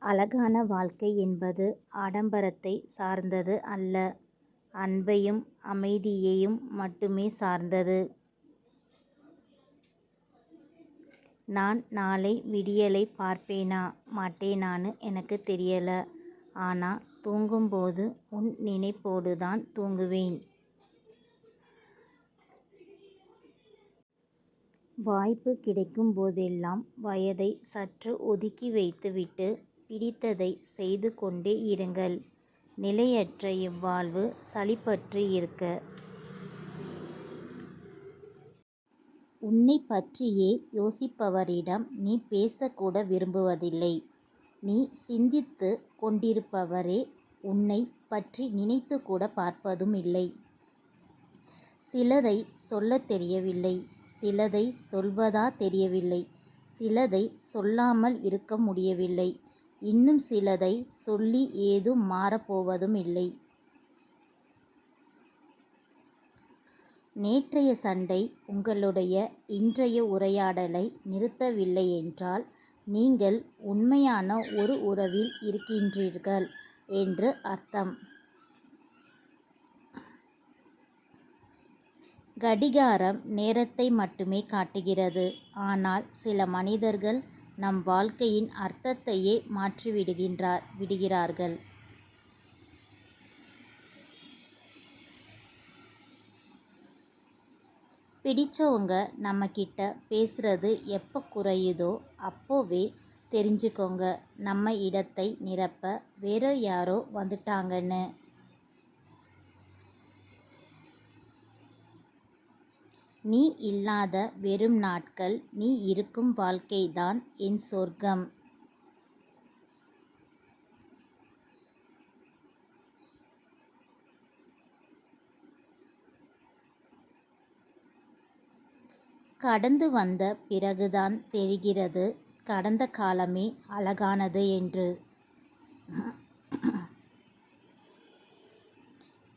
அழகான வாழ்க்கை என்பது ஆடம்பரத்தை சார்ந்தது அல்ல, அன்பையும் அமைதியையும் மட்டுமே சார்ந்தது. நான் நாளை விடியலை பார்ப்பேனா மாட்டேனான்னு எனக்கு தெரியல. ஆனா தூங்கும்போது உன் நினைப்போடுதான் தூங்குவேன். வாய்ப்பு கிடைக்கும் போதெல்லாம் வயதை சற்று ஒதுக்கி வைத்துவிட்டு பிடித்ததை செய்து கொண்டே இருங்கள். நிலையற்ற இவ்வாழ்வு சலிப்பற்று இருக்க. உன்னை பற்றியே யோசிப்பவரிடம் நீ பேசக்கூட விரும்புவதில்லை. நீ சிந்தித்து கொண்டிருப்பவரே உன்னை பற்றி நினைத்து கூட பார்ப்பதும் இல்லை. சிலதை சொல்லத் தெரியவில்லை, சிலதை சொல்வதா தெரியவில்லை, சிலதை சொல்லாமல் இருக்க முடியவில்லை, இன்னும் சிலதை சொல்லி ஏதும் மாறப்போவதும் இல்லை. நேற்றைய சண்டை உங்களுடைய இன்றைய உரையாடலை நிறுத்தவில்லை என்றால் நீங்கள் உண்மையான ஒரு உறவில் இருக்கின்றீர்கள் என்று அர்த்தம். கடிகாரம் நேரத்தை மட்டுமே காட்டுகிறது. ஆனால் சில மனிதர்கள் நம் வாழ்க்கையின் அர்த்தத்தையே விடுகிறார்கள். பிடிச்சவங்க நம்மக்கிட்ட பேசுறது எப்போ குறையுதோ அப்போவே தெரிஞ்சுக்கோங்க நம்ம இடத்தை நிரப்ப வேற யாரோ வந்துட்டாங்கன்னு. நீ இல்லாத வெறும் நாட்கள், நீ இருக்கும் வாழ்க்கைதான் என் சொர்க்கம். கடந்து வந்த பிறகுதான் தெரிகிறது கடந்த காலமே அழகானது என்று.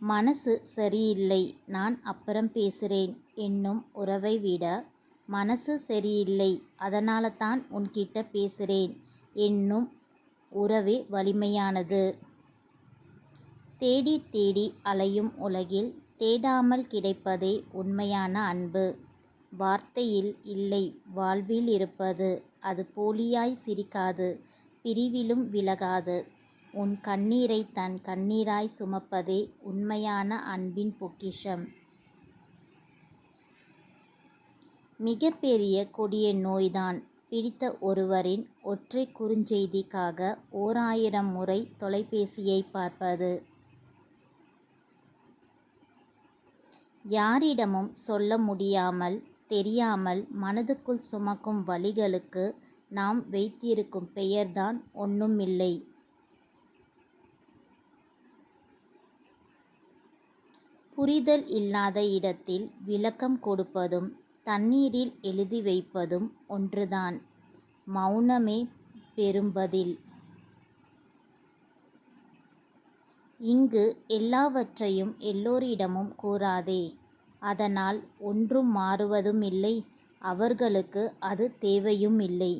மனசு சரியில்லை, நான் அப்புறம் பேசுகிறேன் என்னும் உறவை விட மனசு சரியில்லை, அதனால தான் உன்கிட்ட பேசுகிறேன் என்னும் உறவே வலிமையானது. தேடி தேடி அலையும் உலகில் தேடாமல் கிடைப்பதே உண்மையான அன்பு. வார்த்தையில் இல்லை, வாழ்வில் இருப்பது. அது போலியாய் சிரிக்காது, பிரிவிலும் விலகாது. உன் கண்ணீரை தன் கண்ணீராய் சுமப்பதே உண்மையான அன்பின் பொக்கிஷம். மிகப்பெரிய கொடிய நோய்தான் பிடித்த ஒருவரின் ஒற்றை குறுஞ்செய்திக்காக 1000 முறை தொலைபேசியை பார்ப்பது. யாரிடமும் சொல்ல முடியாமல் தெரியாமல் மனதுக்குள் சுமக்கும் வலிகளுக்கு நாம் வைத்திருக்கும் பெயர்தான் ஒண்ணுமில்லை. புரிதல் இல்லாத இடத்தில் விளக்கம் கொடுப்பதும் தண்ணீரில் எழுதி வைப்பதும் ஒன்றுதான். மௌனமே பெரும்பதில். இங்கு எல்லாவற்றையும் எல்லோரிடமும் கூறாதே. அதனால் ஒன்றும் மாறுவதும் இல்லை, அவர்களுக்கு அது தேவையும் இல்லை.